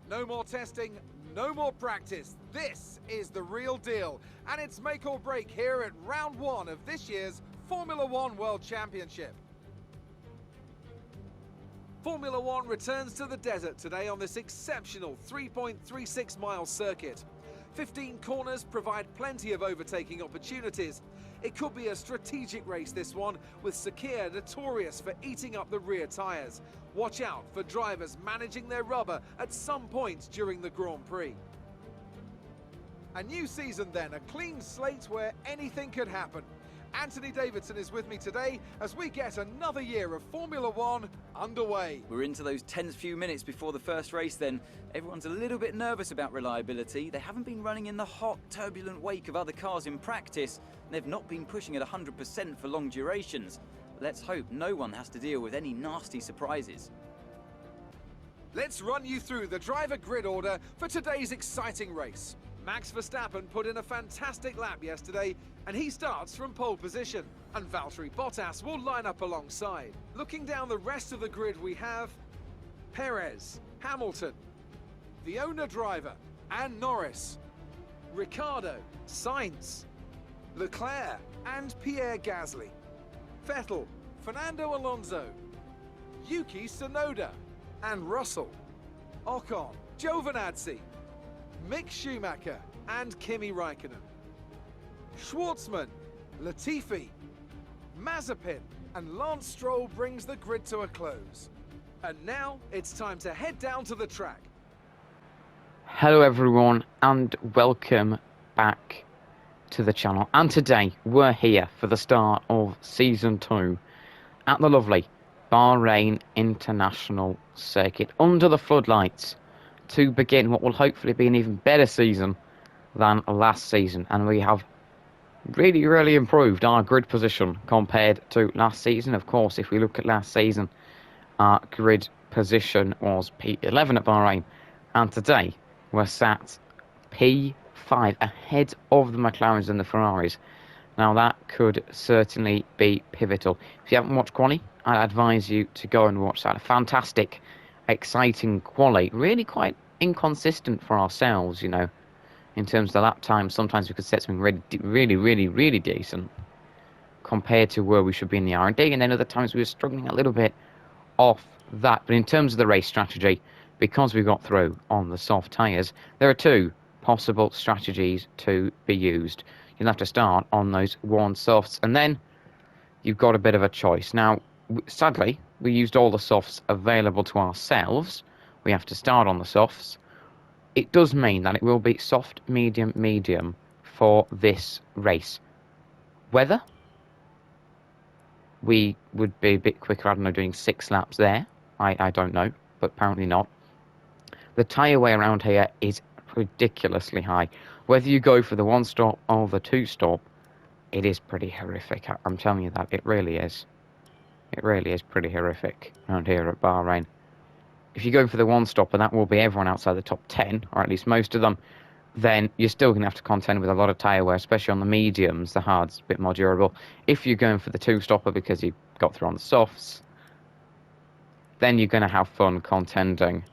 No more testing, no more practice. This is the real deal, and it's make or break here at round one of this year's Formula One World Championship. Formula One returns to the desert today on this exceptional 3.36 mile circuit. 15 corners provide plenty of overtaking opportunities. It could be a strategic race, this one, with Sakir notorious for eating up the rear tyres. Watch out for drivers managing their rubber at some point during the Grand Prix. A new season then, a clean slate where anything could happen. Anthony Davidson is with me today as we get another year of Formula One underway. We're into those tense few minutes before the first race then. Everyone's a little bit nervous about reliability. They haven't been running in the hot, turbulent wake of other cars in practice. They've not been pushing at 100% for long durations. Let's hope no one has to deal with any nasty surprises. Let's run you through the driver grid order for today's exciting race. Max Verstappen put in a fantastic lap yesterday, and he starts from pole position. And Valtteri Bottas will line up alongside. Looking down the rest of the grid, we have Perez, Hamilton, the owner driver, and Norris, Ricciardo, Sainz, Leclerc, and Pierre Gasly, Vettel, Fernando Alonso, Yuki Tsunoda, and Russell, Ocon, Giovinazzi, Mick Schumacher, and Kimi Raikkonen, Schwartzman, Latifi, Mazepin, and Lance Stroll brings the grid to a close. And now it's time to head down to the track. Hello everyone and welcome back to the channel, and today we're here for the start of Season 2 at the lovely Bahrain International Circuit under the floodlights to begin what will hopefully be an even better season than last season. And we have really improved our grid position compared to last season. Of course, if we look at last season, our grid position was P11 at Bahrain, and today we're sat P5 ahead of the McLarens and the Ferraris. Now that could certainly be pivotal. If you haven't watched quali, I'd advise you to go and watch that. A fantastic, exciting quali, really quite inconsistent for ourselves, you know, in terms of the lap time. Sometimes we could set something really decent compared to where we should be in the R&D, and then other times we were struggling a little bit off that. But in terms of the race strategy, because we got through on the soft tyres, there are two possible strategies to be used. You'll have to start on those worn softs, and then you've got a bit of a choice. Now, sadly, we used all the softs available to ourselves. We have to start on the softs. It does mean that it will be soft, medium for this race. Whether we would be a bit quicker, I don't know, doing 6 laps there, I don't know, but apparently not. The tyre wear around here is ridiculously high. Whether you go for the 1-stop or the 2-stop, it is pretty horrific. I'm telling you that, it really is. It really is pretty horrific around here at Bahrain. If you go for the 1-stop, and that will be everyone outside the top 10, or at least most of them, then you're still going to have to contend with a lot of tyre wear, especially on the mediums. The hard's a bit more durable. If you're going for the 2-stopper because you got through on the softs, then you're going to have fun contending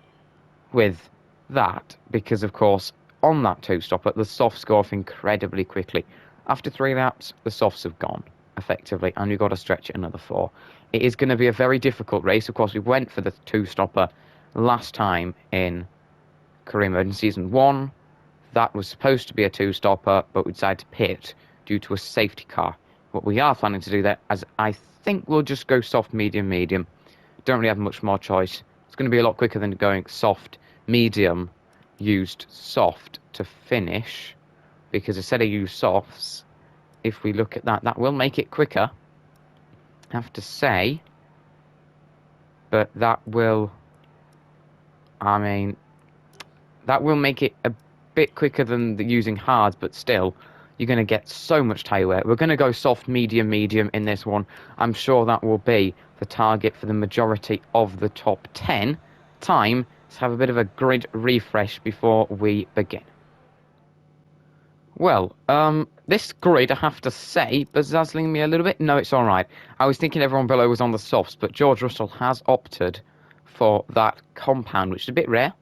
with that, because of course on that 2-stopper the softs go off incredibly quickly. After 3 laps the softs have gone effectively, and you've got to stretch it another 4. It is going to be a very difficult race. Of course, we went for the 2-stopper last time in career mode in Season 1. That was supposed to be a 2-stopper, but we decided to pit due to a safety car. What we are planning to do there, as I think we'll just go soft, medium. Don't really have much more choice. It's going to be a lot quicker than going soft, medium, used soft to finish, because instead of use softs, if we look at that, that will make it quicker, I have to say. But that will, that will make it a bit quicker than using hards, but still, you're going to get so much tyre wear. We're going to go soft, medium in this one. I'm sure that will be the target for the majority of the top 10. Time to have a bit of a grid refresh before we begin. Well, this grid, I have to say, bezazzling me a little bit. No, it's all right. I was thinking everyone below was on the softs, but George Russell has opted for that compound, which is a bit rare.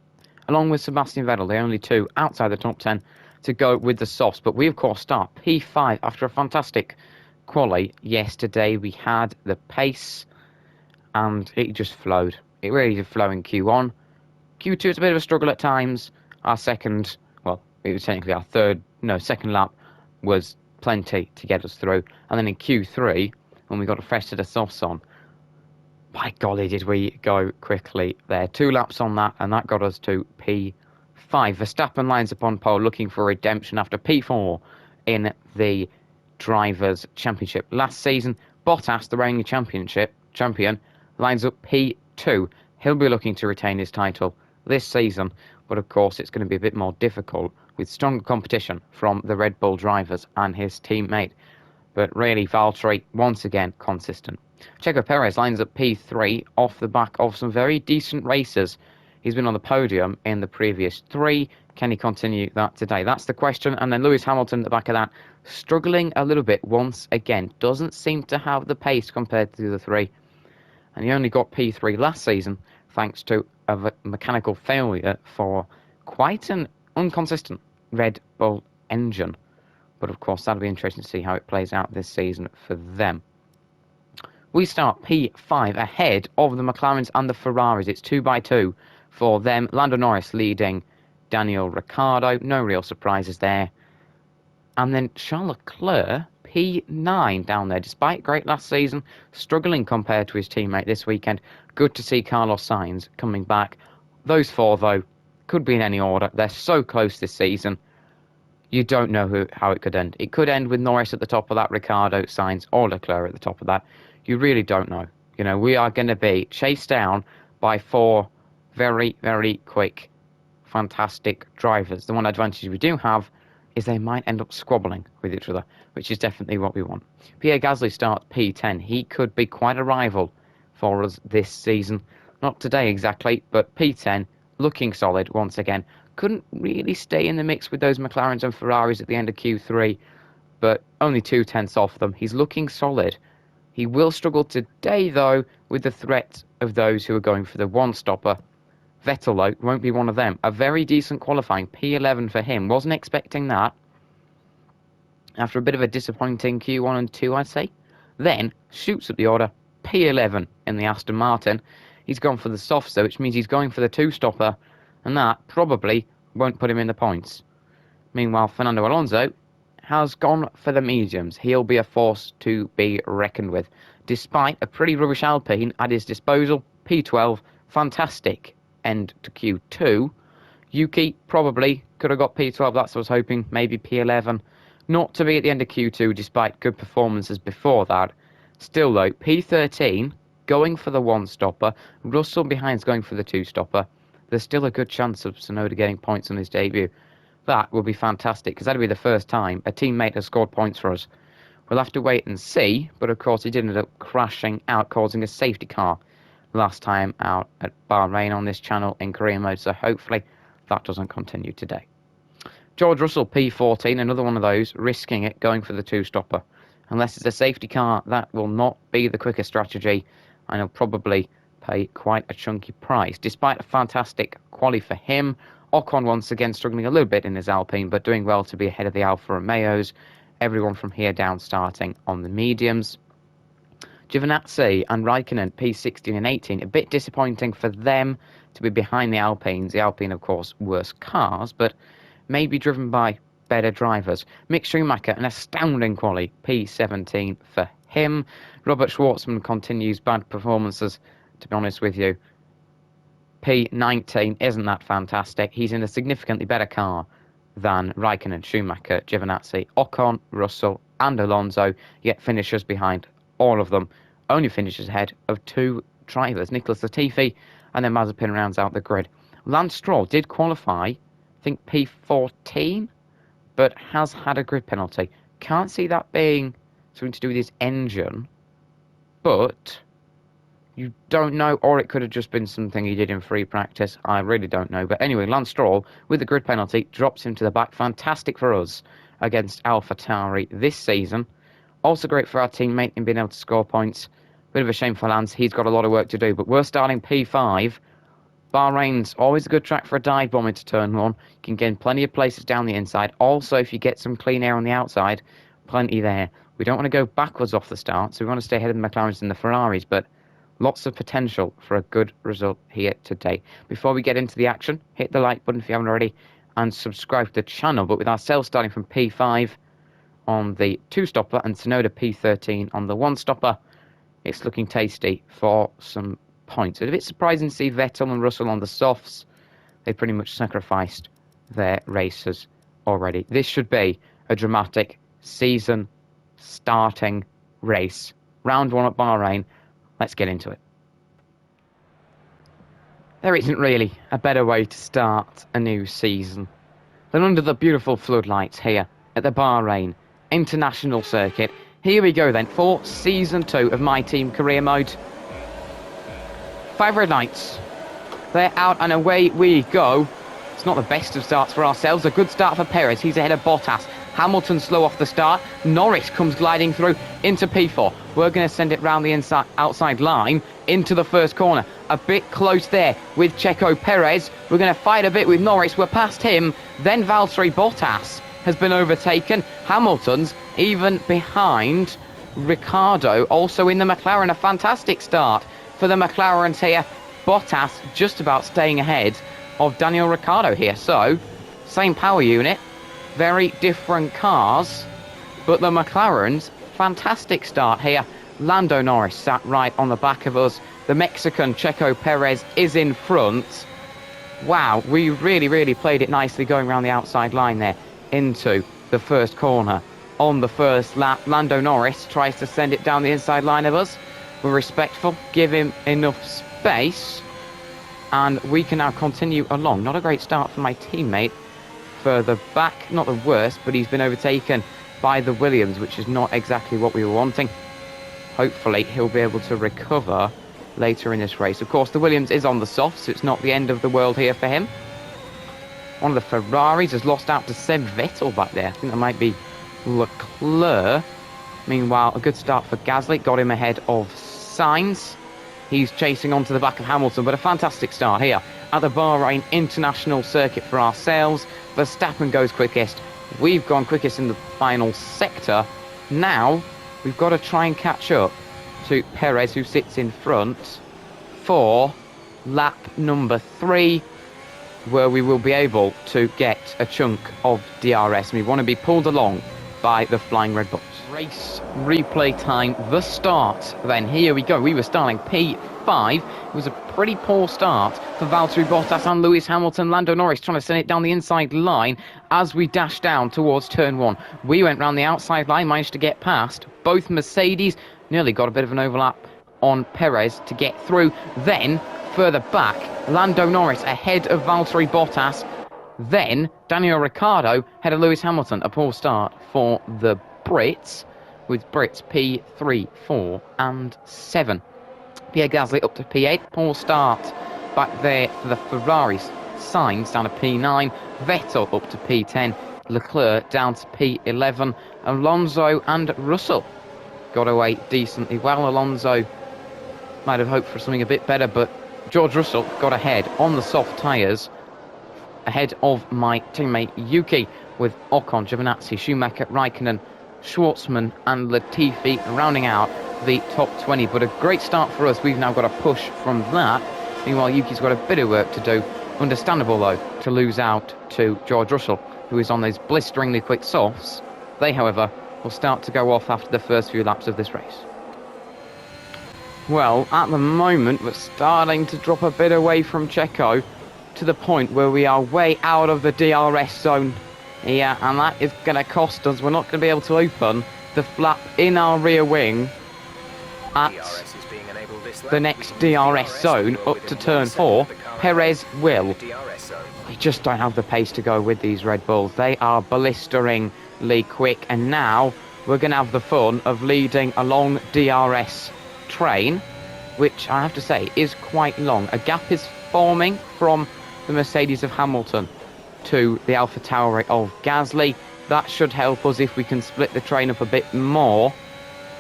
along with Sebastian Vettel, the only two outside the top 10 to go with the softs. But we, of course, start P5 after a fantastic quali yesterday. We had the pace, and it just flowed. It really did flow in Q1. Q2, it's a bit of a struggle at times. Our second, well, it was technically our second lap was plenty to get us through. And then in Q3, when we got a fresh set of softs on, by golly, did we go quickly there. 2 laps on that, and that got us to P5. Verstappen lines upon pole, looking for redemption after P4 in the Drivers' Championship last season. Bottas, the reigning champion, lines up P2. He'll be looking to retain his title this season, but of course it's going to be a bit more difficult with stronger competition from the Red Bull drivers and his teammate. But really, Valtteri, once again, consistent. Checo Perez lines up P3 off the back of some very decent races. He's been on the podium in the previous 3. Can he continue that today? That's the question. And then Lewis Hamilton at the back of that, struggling a little bit once again. Doesn't seem to have the pace compared to the 3. And he only got P3 last season thanks to a mechanical failure for quite an inconsistent Red Bull engine. But of course, that'll be interesting to see how it plays out this season for them. We start P5 ahead of the McLarens and the Ferraris. It's 2 by 2 for them. Lando Norris leading Daniel Ricciardo. No real surprises there. And then Charles Leclerc, P9 down there. Despite great last season, struggling compared to his teammate this weekend. Good to see Carlos Sainz coming back. Those 4, though, could be in any order. They're so close this season. You don't know how it could end. It could end with Norris at the top of that, Ricciardo, Sainz, or Leclerc at the top of that. You really don't know. You know, we are going to be chased down by 4 very, very quick, fantastic drivers. The one advantage we do have is they might end up squabbling with each other, which is definitely what we want. Pierre Gasly starts P10. He could be quite a rival for us this season. Not today exactly, but P10, looking solid once again. Couldn't really stay in the mix with those McLarens and Ferraris at the end of Q3, but only 2 tenths off them. He's looking solid. He will struggle today, though, with the threat of those who are going for the one-stopper. Vettel, though, won't be one of them. A very decent qualifying, P11 for him. Wasn't expecting that. After a bit of a disappointing Q1 and 2, I'd say. Then, shoots up the order, P11 in the Aston Martin. He's gone for the softs, though, which means he's going for the two-stopper, and that probably won't put him in the points. Meanwhile, Fernando Alonso has gone for the mediums. He'll be a force to be reckoned with. Despite a pretty rubbish Alpine at his disposal, P12, fantastic end to Q2. Yuki probably could have got P12, that's what I was hoping, maybe P11. Not to be at the end of Q2 despite good performances before that. Still though, P13, going for the one-stopper. Russell behind's going for the two-stopper. There's still a good chance of Tsunoda getting points on his debut. That will be fantastic, because that'll be the first time a teammate has scored points for us. We'll have to wait and see, but of course he did end up crashing out, causing a safety car last time out at Bahrain on this channel in career mode, so hopefully that doesn't continue today. George Russell, P14, another one of those, risking it, going for the two-stopper. Unless it's a safety car, that will not be the quickest strategy, and he'll probably pay quite a chunky price. Despite a fantastic quali for him, Ocon once again struggling a little bit in his Alpine, but doing well to be ahead of the Alfa Romeos. Everyone from here down starting on the mediums. Giovinazzi and Raikkonen, P16 and 18. A bit disappointing for them to be behind the Alpines. The Alpine, of course, worse cars, but maybe driven by better drivers. Mick Schumacher, an astounding quali, P17 for him. Robert Schwartzman continues bad performances, to be honest with you. P19 isn't that fantastic. He's in a significantly better car than Raikkonen, Schumacher, Giovinazzi, Ocon, Russell and Alonso, yet finishes behind all of them. Only finishes ahead of 2 drivers, Nicholas Latifi and then Mazepin rounds out the grid. Lance Stroll did qualify, I think P14, but has had a grid penalty. Can't see that being something to do with his engine, but you don't know, or it could have just been something he did in free practice. I really don't know. But anyway, Lance Stroll, with the grid penalty, drops him to the back. Fantastic for us against AlphaTauri this season. Also great for our teammate in being able to score points. Bit of a shame for Lance. He's got a lot of work to do. But we're starting P5 Bahrain's always a good track for a dive bomb into turn 1. You can gain plenty of places down the inside. Also, if you get some clean air on the outside, plenty there. We don't want to go backwards off the start, so we want to stay ahead of the McLarens and the Ferraris, but lots of potential for a good result here today. Before we get into the action, hit the like button if you haven't already, and subscribe to the channel. But with ourselves starting from P5 on the 2-stopper and Tsunoda P13 on the 1-stopper, it's looking tasty for some points. It's a bit surprising to see Vettel and Russell on the softs. They pretty much sacrificed their races already. This should be a dramatic season starting race. Round 1 at Bahrain. Let's get into it. There isn't really a better way to start a new season than under the beautiful floodlights here at the Bahrain International Circuit. Here we go then for Season 2 of My Team Career Mode. 5 red lights. They're out and away we go. It's not the best of starts for ourselves. A good start for Perez. He's ahead of Bottas. Hamilton slow off the start. Norris comes gliding through into P4. We're going to send it round the outside line into the first corner. A bit close there with Checo Perez. We're going to fight a bit with Norris. We're past him. Then Valtteri Bottas has been overtaken. Hamilton's even behind Ricciardo. Also in the McLaren, a fantastic start for the McLarens here. Bottas just about staying ahead of Daniel Ricciardo here. So, same power unit. Very different cars, but the McLaren's fantastic start here. Lando Norris sat right on the back of us. The Mexican Checo Perez is in front. Wow, we really played it nicely going around the outside line there into the first corner. On the first lap, Lando Norris tries to send it down the inside line of us. We're respectful, give him enough space, and we can now continue along. Not a great start for my teammate. Further back, not the worst, but he's been overtaken by the Williams, which is not exactly what we were wanting. Hopefully he'll be able to recover later in this race. Of course, the Williams is on the soft, so it's not the end of the world here for him. One of the Ferraris has lost out to Seb Vettel back there. I think that might be Leclerc. Meanwhile, a good start for Gasly, got him ahead of Sainz. He's chasing onto the back of Hamilton, but a fantastic start here at the Bahrain International Circuit for ourselves. Verstappen goes quickest. We've gone quickest in the final sector. Now, we've got to try and catch up to Perez, who sits in front, for lap number 3, where we will be able to get a chunk of DRS. And we want to be pulled along by the Flying Red Bulls. Race replay time, the start then. Here we go. We were starting P5. It was a pretty poor start for Valtteri Bottas and Lewis Hamilton. Lando Norris trying to send it down the inside line as we dash down towards turn 1. We went round the outside line, managed to get past both Mercedes, nearly got a bit of an overlap on Perez to get through. Then, further back, Lando Norris ahead of Valtteri Bottas. Then, Daniel Ricciardo ahead of Lewis Hamilton. A poor start for the Brits, with Brits P3, 4 and 7. Pierre Gasly up to P8. Poor start back there for the Ferraris. Sainz down to P9. Vettel up to P10. Leclerc down to P11. Alonso and Russell got away decently well. Alonso might have hoped for something a bit better, but George Russell got ahead on the soft tyres, ahead of my teammate Yuki, with Ocon, Giovinazzi, Schumacher, Raikkonen, Schwartzman and Latifi rounding out the top 20. But a great start for us. We've now got a push from that. Meanwhile, Yuki's got a bit of work to do. Understandable, though, to lose out to George Russell, who is on those blisteringly quick softs. They, however, will start to go off after the first few laps of this race. Well, at the moment, we're starting to drop a bit away from Checo, to the point where we are way out of the DRS zone. Yeah, and that is going to cost us. We're not going to be able to open the flap in our rear wing at the next DRS zone up to turn 4. Perez will. We just don't have the pace to go with these Red Bulls. They are blisteringly quick, and now we're going to have the fun of leading a long DRS train, which I have to say is quite long. A gap is forming from the Mercedes of Hamilton to the AlphaTauri of Gasly. That should help us if we can split the train up a bit more.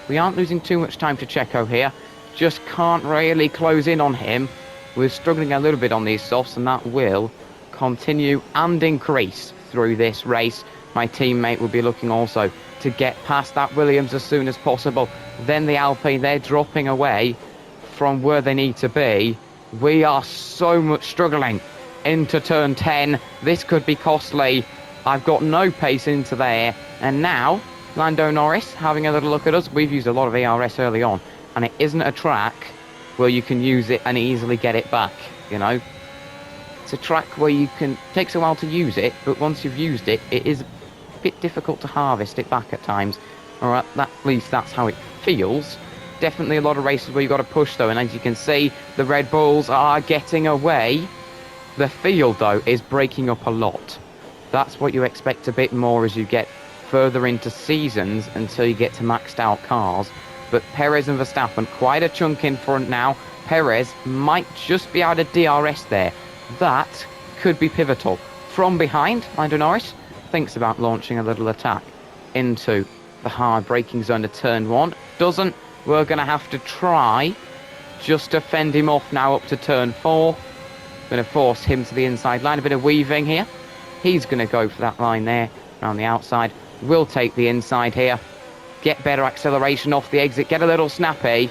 We aren't losing too much time to Checo here. Just can't really close in on him. We're struggling a little bit on these softs, and that will continue and increase through this race. My teammate will be looking also to get past that Williams as soon as possible. Then the Alpine, they're dropping away from where they need to be. We are so much struggling into turn 10. This could be costly. I've got no pace into there. And now, Lando Norris having a little look at us. We've used a lot of ERS early on, and it isn't a track where you can use it and easily get it back, you know. It's a track where you can, takes a while to use it, but once you've used it, it is a bit difficult to harvest it back at times. Or at least that's how it feels. Definitely a lot of races where you've got to push though, and as you can see, the Red Bulls are getting away. The field though is breaking up a lot. That's what you expect a bit more as you get further into seasons until you get to maxed out cars. But Perez and Verstappen quite a chunk in front now. Perez might just be able to DRS there. That could be pivotal. From behind, Lando Norris thinks about launching a little attack into the hard braking zone of turn 1. Doesn't. We're going to have to try just to fend him off now up to turn 4. Going to force him to the inside line. A bit of weaving here. He's going to go for that line there around the outside. We'll take the inside here. Get better acceleration off the exit. Get a little snappy.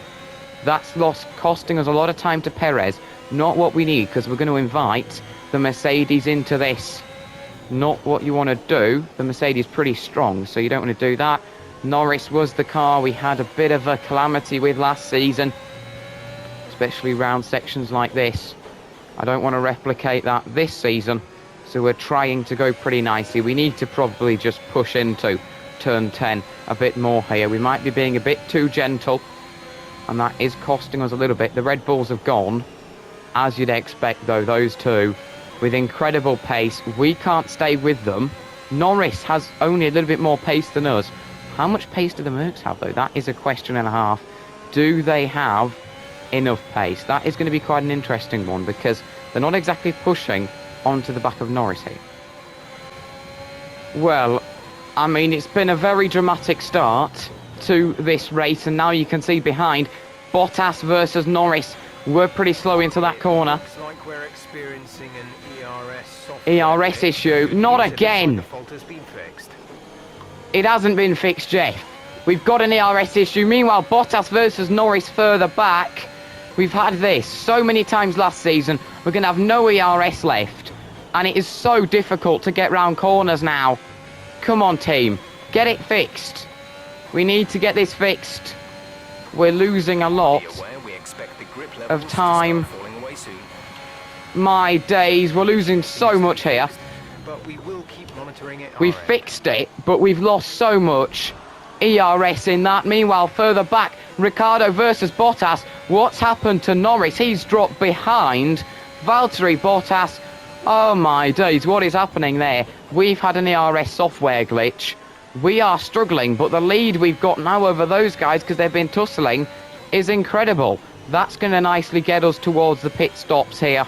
That's costing us a lot of time to Perez. Not what we need, because we're going to invite the Mercedes into this. Not what you want to do. The Mercedes is pretty strong, so you don't want to do that. Norris was the car we had a bit of a calamity with last season, especially round sections like this. I don't want to replicate that this season, so we're trying to go pretty nicely. We need to probably just push into turn 10 a bit more here. We might be being a bit too gentle, and that is costing us a little bit. The Red Bulls have gone, as you'd expect though, those two, with incredible pace. We can't stay with them. Norris has only a little bit more pace than us. How much pace do the Mercs have though? That is a question and a half. Do they have enough pace? That is going to be quite an interesting one, because they're not exactly pushing onto the back of Norris here. Well, I mean, it's been a very dramatic start to this race, and now you can see behind, Bottas versus Norris. We're pretty slow into that corner. Looks like we're experiencing an ERS issue. Not again. The fault has been fixed. It hasn't been fixed yet. We've got an ERS issue. Meanwhile, Bottas versus Norris further back. We've had this so many times last season. We're going to have no ERS left. And it is so difficult to get round corners now. Come on, team. Get it fixed. We need to get this fixed. We're losing a lot of time. My days, we're losing so much here. But we will keep monitoring it. We've fixed it, but we've lost so much ERS in that. Meanwhile, further back, Ricciardo versus Bottas. What's happened to Norris? He's dropped behind Valtteri Bottas. Oh my days, what is happening there? We've had an ERS software glitch. We are struggling, but the lead we've got now over those guys, because they've been tussling, is incredible. That's going to nicely get us towards the pit stops here.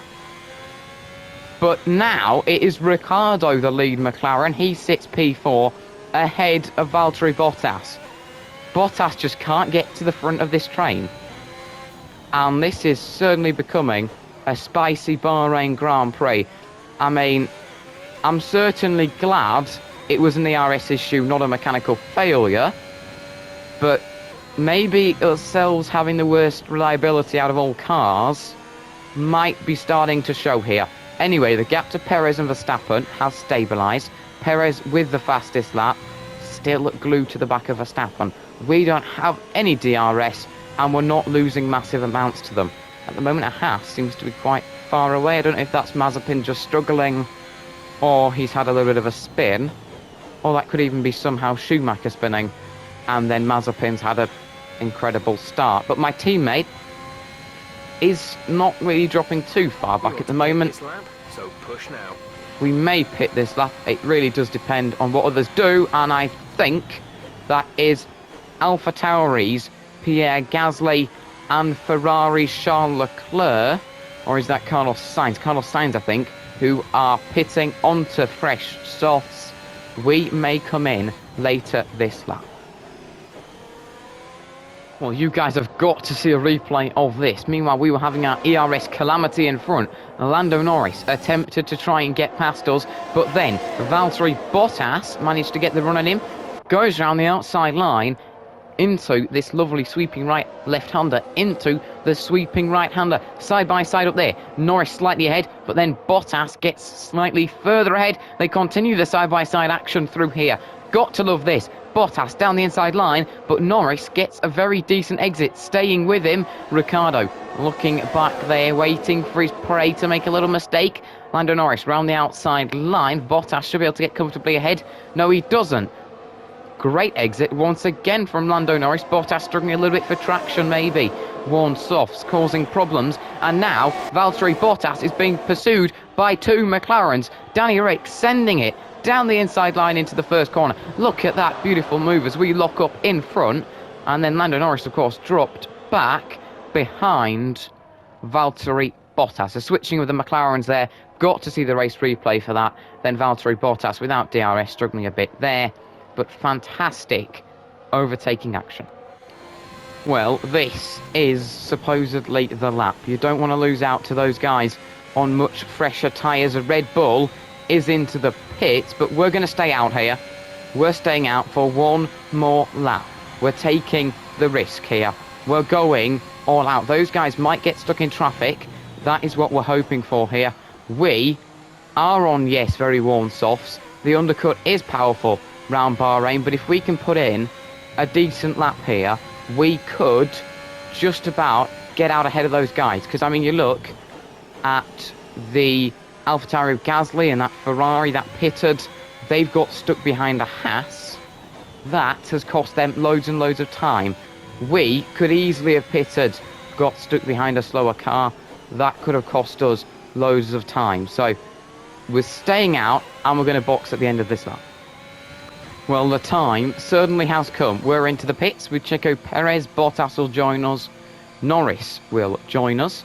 But now it is Ricciardo, the lead McLaren. He sits P4 ahead of Valtteri Bottas. Bottas just can't get to the front of this train. And this is certainly becoming a spicy Bahrain Grand Prix. I mean, I'm certainly glad it was an ERS issue, not a mechanical failure. But maybe ourselves having the worst reliability out of all cars might be starting to show here. Anyway, the gap to Perez and Verstappen has stabilised. Perez with the fastest lap, still glued to the back of Verstappen. We don't have any DRS, and we're not losing massive amounts to them. At the moment, a Haas seems to be quite far away. I don't know if that's Mazepin just struggling, or he's had a little bit of a spin, or that could even be somehow Schumacher spinning, and then Mazepin's had an incredible start. But my teammate is not really dropping too far back at the moment. So push now. We may pit this lap. It really does depend on what others do, and I think that is AlphaTauri's Pierre Gasly and Ferrari's Charles Leclerc, or is that Carlos Sainz? Carlos Sainz, I think, who are pitting onto fresh softs. We may come in later this lap. Well, you guys have got to see a replay of this. Meanwhile, we were having our ERS calamity in front. Lando Norris attempted to try and get past us, but then Valtteri Bottas managed to get the run on him, goes around the outside line into this lovely sweeping right left-hander, into the sweeping right-hander, side by side up there. Norris slightly ahead, but then Bottas gets slightly further ahead. They continue the side-by-side action through here. Got to love this. Bottas down the inside line, but Norris gets a very decent exit, staying with him. Ricciardo looking back there, waiting for his prey to make a little mistake. Lando Norris round the outside line. Bottas should be able to get comfortably ahead. No, he doesn't. Great exit once again from Lando Norris. Bottas struggling a little bit for traction, maybe. Warn softs causing problems. And now Valtteri Bottas is being pursued by two McLarens. Danny Rick sending it down the inside line into the first corner. Look at that beautiful move as we lock up in front. And then Lando Norris, of course, dropped back behind Valtteri Bottas. So switching with the McLarens there. Got to see the race replay for that. Then Valtteri Bottas without DRS struggling a bit there. But fantastic overtaking action. Well, this is supposedly the lap. You don't want to lose out to those guys on much fresher tyres. A Red Bull is into the pits, but we're going to stay out here. We're staying out for one more lap. We're taking the risk here. We're going all out. Those guys might get stuck in traffic. That is what we're hoping for here. We are on, yes, very worn softs. The undercut is powerful round Bahrain, but if we can put in a decent lap here, we could just about get out ahead of those guys. Because, I mean, you look at the AlphaTauri Gasly and that Ferrari that pitted, they've got stuck behind a Haas. That has cost them loads and loads of time. We could easily have pitted, got stuck behind a slower car. That could have cost us loads of time. So we're staying out and we're going to box at the end of this lap. Well, the time certainly has come. We're into the pits with Checo Perez. Bottas will join us. Norris will join us.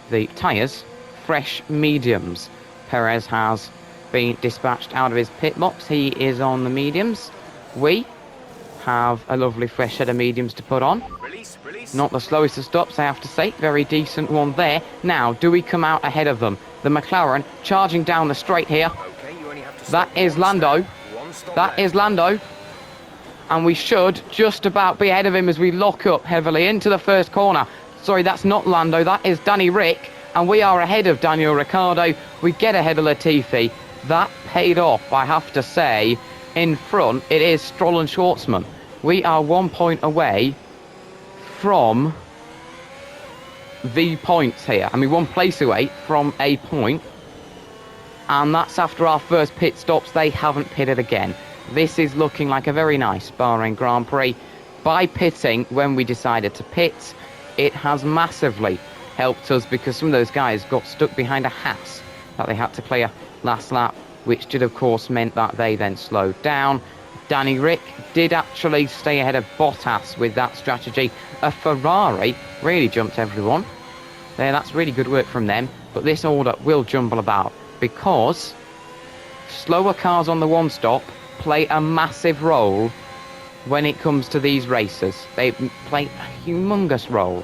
The tyres, fresh mediums. Perez has been dispatched out of his pit box. He is on the mediums. We have a lovely fresh set of mediums to put on. Release. Not the slowest of stops, I have to say. Very decent one there. Now, do we come out ahead of them? The McLaren charging down the straight here. Okay, you only have to That is Lando. That is Lando. And we should just about be ahead of him as we lock up heavily into the first corner. Sorry, that's not Lando. That is Danny Rick. And we are ahead of Daniel Ricciardo. We get ahead of Latifi. That paid off, I have to say. In front, it is Stroll and Schwartzman. We are 1 point away from the points here. I mean, 1 place away from a point. And that's after our first pit stops. They haven't pitted again. This is looking like a very nice Bahrain Grand Prix. By pitting when we decided to pit, it has massively helped us because some of those guys got stuck behind a Haas that they had to clear last lap, which did of course meant that they then slowed down. Danny Rick did actually stay ahead of Bottas with that strategy. A Ferrari really jumped everyone. There, that's really good work from them. But this order will jumble about, because slower cars on the one stop play a massive role when it comes to these races. They play a humongous role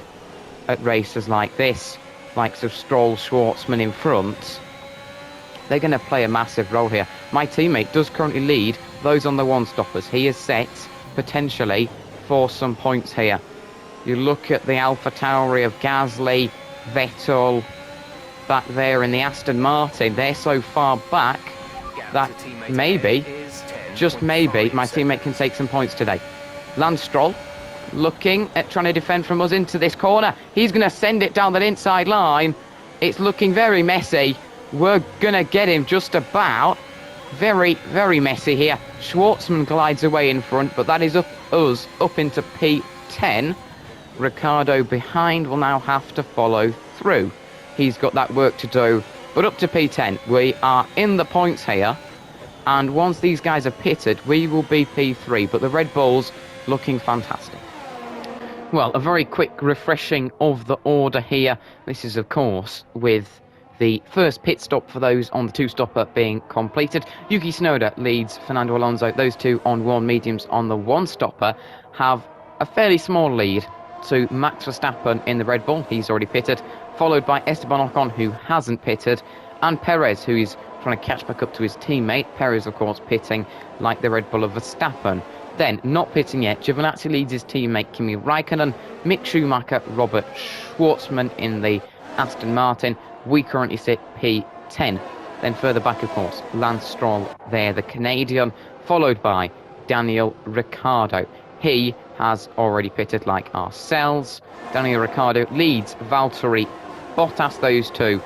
at races like this, likes of Stroll, Schwartzman in front. They're going to play a massive role here. My teammate does currently lead those on the one stoppers. He is set potentially for some points here. You look at the AlphaTauri of Gasly, Vettel, back there in the Aston Martin, they're so far back that maybe, just maybe, my teammate can take some points today. Lance Stroll looking at trying to defend from us into this corner. He's going to send it down that inside line. It's looking very messy. We're going to get him just about. Very, very messy here. Schwartzman glides away in front, but that is us up into P10. Ricciardo behind will now have to follow through. He's got that work to do, but up to P10. We are in the points here, and once these guys are pitted, we will be P3, but the Red Bulls looking fantastic. Well, a very quick refreshing of the order here. This is, of course, with the first pit stop for those on the two-stopper being completed. Yuki Tsunoda leads Fernando Alonso. Those two on one mediums on the one-stopper have a fairly small lead to Max Verstappen in the Red Bull. He's already pitted, followed by Esteban Ocon, who hasn't pitted, and Perez, who is trying to catch back up to his teammate. Perez, of course, pitting like the Red Bull of Verstappen. Then, not pitting yet, Giovinazzi leads his teammate Kimi Raikkonen, Mick Schumacher, Robert Schwartzman in the Aston Martin. We currently sit P10. Then further back, of course, Lance Stroll there, the Canadian, followed by Daniel Ricciardo. He has already pitted like ourselves. Daniel Ricciardo leads Valtteri Bottas. Those two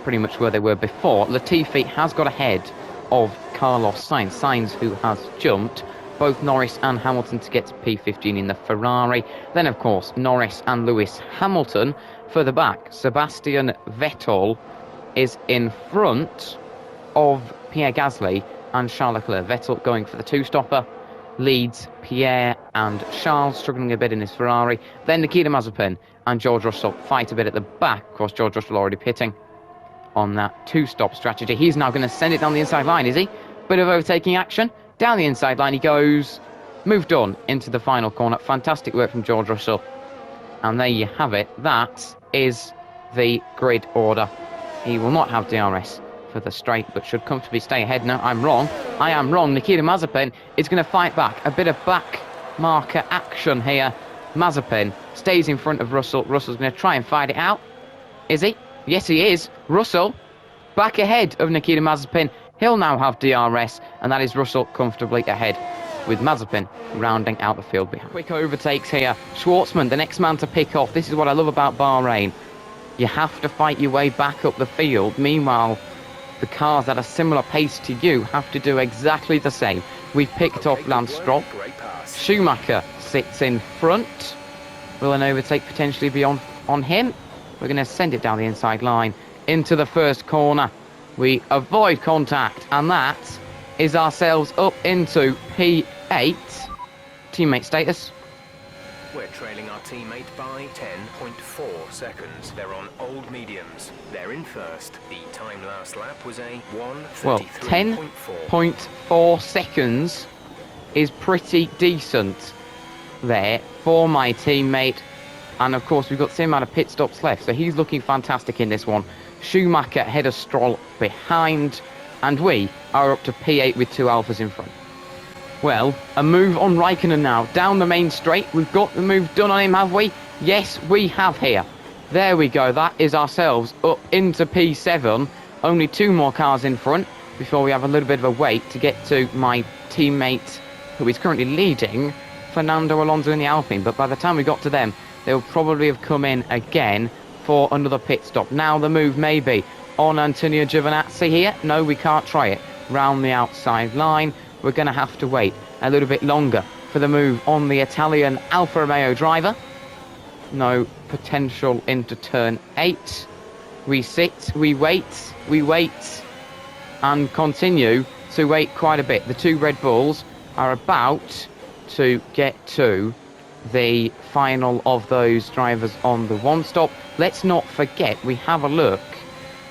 pretty much where they were before. Latifi has got ahead of Carlos Sainz. Sainz, who has jumped both Norris and Hamilton to get to P15 in the Ferrari. Then, of course, Norris and Lewis Hamilton. Further back, Sebastian Vettel is in front of Pierre Gasly and Charles Leclerc. Vettel going for the two-stopper, leads Pierre and Charles, struggling a bit in his Ferrari. Then Nikita Mazepin and George Russell fight a bit at the back. Of course, George Russell already pitting on that two-stop strategy. He's now going to send it down the inside line, is he? Bit of overtaking action. Down the inside line he goes. Moved on into the final corner. Fantastic work from George Russell. And there you have it. That is the grid order. He will not have DRS for the straight, but should comfortably stay ahead. No, I'm wrong. I am wrong. Nikita Mazepin is going to fight back. A bit of back marker action here. Mazepin stays in front of Russell. Russell's going to try and fight it out. Is he? Yes, he is. Russell back ahead of Nikita Mazepin. He'll now have DRS, and that is Russell comfortably ahead, with Mazepin rounding out the field behind. Quick overtakes here. Schwartzman, the next man to pick off. This is what I love about Bahrain. You have to fight your way back up the field. Meanwhile, the cars at a similar pace to you have to do exactly the same. We've picked off Lance Stroll. Schumacher sits in front. Will an overtake potentially be on him? We're going to send it down the inside line into the first corner. We avoid contact, and that is ourselves up into P8. Teammate status. We're trailing our teammate by 10.4 seconds. They're on old mediums. They're in first. The time last lap was a 1:33.4. Well, 10.4 seconds is pretty decent there for my teammate. And of course, we've got the same amount of pit stops left, so he's looking fantastic in this one. Schumacher ahead of Stroll behind, and we are up to P8 with two Alphas in front. Well, a move on Raikkonen now, down the main straight. We've got the move done on him, have we? Yes, we have here. There we go, that is ourselves up into P7. Only two more cars in front before we have a little bit of a wait to get to my teammate, who is currently leading, Fernando Alonso in the Alpine. But by the time we got to them, they'll probably have come in again for another pit stop. Now the move may be on Antonio Giovinazzi here. No, we can't try it. Round the outside line. We're going to have to wait a little bit longer for the move on the Italian Alfa Romeo driver. No potential into turn 8. We sit, we wait, and continue to wait quite a bit. The two Red Bulls are about to get to the final of those drivers on the one stop. Let's not forget, we have a look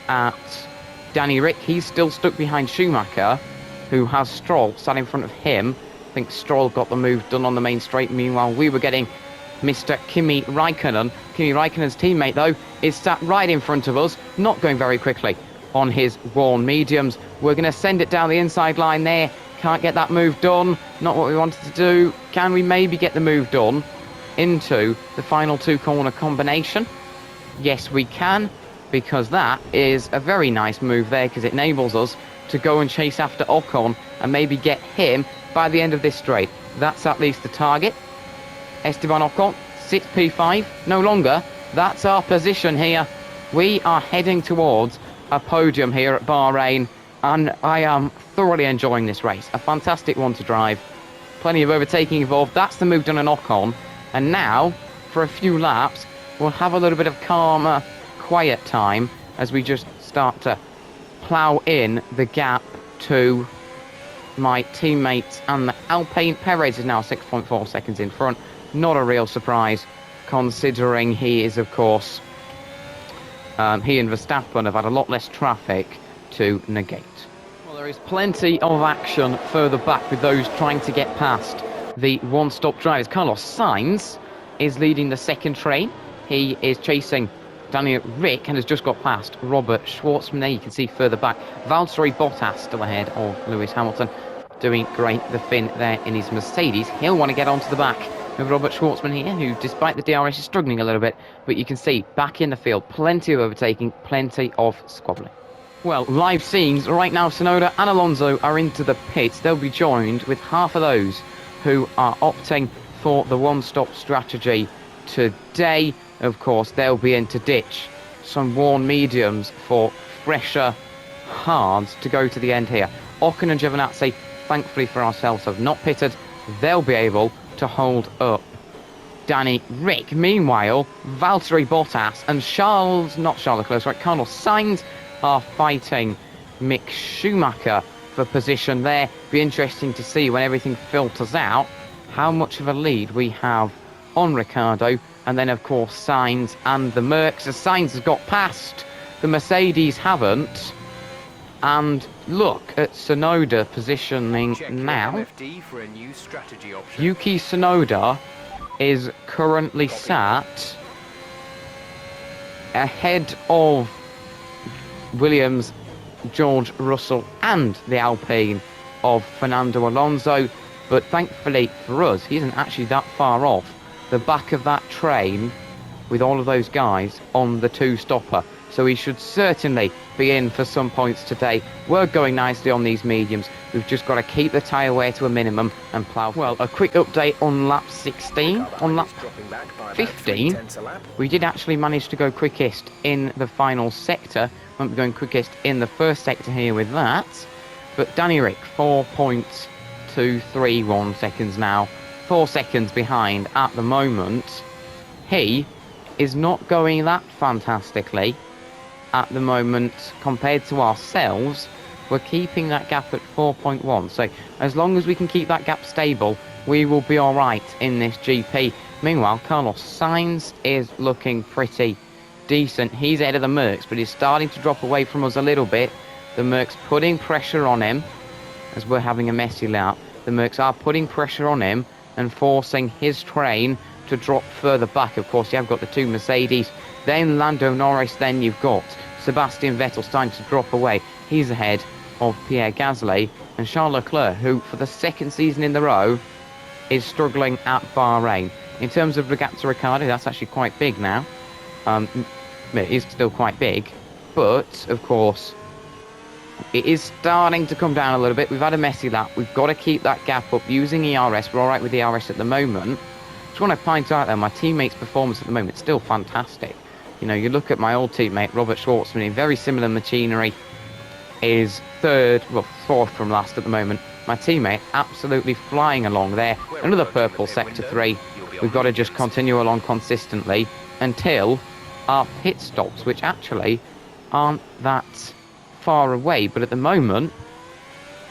at Danny Rick. He's still stuck behind Schumacher, who has Stroll sat in front of him. I think Stroll got the move done on the main straight. Meanwhile, we were getting Mr. Kimi Raikkonen. Kimi Raikkonen's teammate, though, is sat right in front of us, not going very quickly on his worn mediums. We're going to send it down the inside line there. Can't get that move done. Not what we wanted to do. Can we maybe get the move done into the final two corner combination? Yes, we can, because that is a very nice move there, because it enables us to go and chase after Ocon and maybe get him by the end of this straight. That's at least the target. Esteban Ocon sits P5. No longer. That's our position here. We are heading towards a podium here at Bahrain, and I am thoroughly enjoying this race. A fantastic one to drive. Plenty of overtaking involved. That's the move done on Ocon. And now, for a few laps, we'll have a little bit of calmer, quiet time as we just start to plough in the gap to my teammates. And the Alpine Perez is now 6.4 seconds in front. Not a real surprise, considering he is, of course, he and Verstappen have had a lot less traffic to negate. Well, there is plenty of action further back with those trying to get past the one-stop drivers. Carlos Sainz is leading the second train. He is chasing Daniel Rick and has just got past Robert Schwartzman there. You can see further back Valtteri Bottas still ahead of Lewis Hamilton, doing great, the Finn there in his Mercedes. He'll want to get onto the back with Robert Schwartzman here, who despite the DRS is struggling a little bit, but you can see back in the field, plenty of overtaking, plenty of squabbling. Well, live scenes right now. Tsunoda and Alonso are into the pits. They'll be joined with half of those who are opting for the one-stop strategy today. Of course, they'll be in to ditch some worn mediums for fresher hards to go to the end here. Ocon and Giovinazzi, thankfully for ourselves, have not pitted. They'll be able to hold up Danny Rick. Meanwhile, Valtteri Bottas and Carlos Sainz are fighting Mick Schumacher for position there. Be interesting to see when everything filters out how much of a lead we have on Ricciardo, and then of course Sainz and the Mercs, as Sainz has got past, the Mercedes haven't. And look at Tsunoda positioning now. For a new strategy option. Yuki Tsunoda is currently sat ahead of Williams, George Russell and the Alpine of Fernando Alonso, but thankfully for us he isn't actually that far off the back of that train with all of those guys on the two-stopper, so he should certainly be in for some points today. We're going nicely on these mediums. We've just got to keep the tyre wear to a minimum and plough. Well, a quick update on lap 16. On lap 15, we did actually manage to go quickest in the final sector. Won't be going quickest in the first sector here with that. But Danny Rick, 4.231 seconds now. 4 seconds behind at the moment. He is not going that fantastically at the moment compared to ourselves. We're keeping that gap at 4.1. So as long as we can keep that gap stable, we will be alright in this GP. Meanwhile, Carlos Sainz is looking pretty decent. He's ahead of the Mercs, but he's starting to drop away from us a little bit. The Mercs putting pressure on him as we're having a messy lap. The Mercs are putting pressure on him and forcing his train to drop further back. Of course, you have got the two Mercedes, then Lando Norris, then you've got Sebastian Vettel starting to drop away. He's ahead of Pierre Gasly and Charles Leclerc, who for the second season in the row is struggling at Bahrain. In terms of the gap to Ricciardo, that's actually quite big now. It is still quite big, but of course it is starting to come down a little bit. We've had a messy lap. We've got to keep that gap up using ERS. We're alright with ERS at the moment. Just want to point out there, my teammate's performance at the moment is still fantastic. You know, you look at my old teammate Robert Schwartzman in very similar machinery, is fourth from last at the moment. My teammate absolutely flying along there. Another purple sector 3. We've got to just continue along consistently until our pit stops, which actually aren't that far away, but at the moment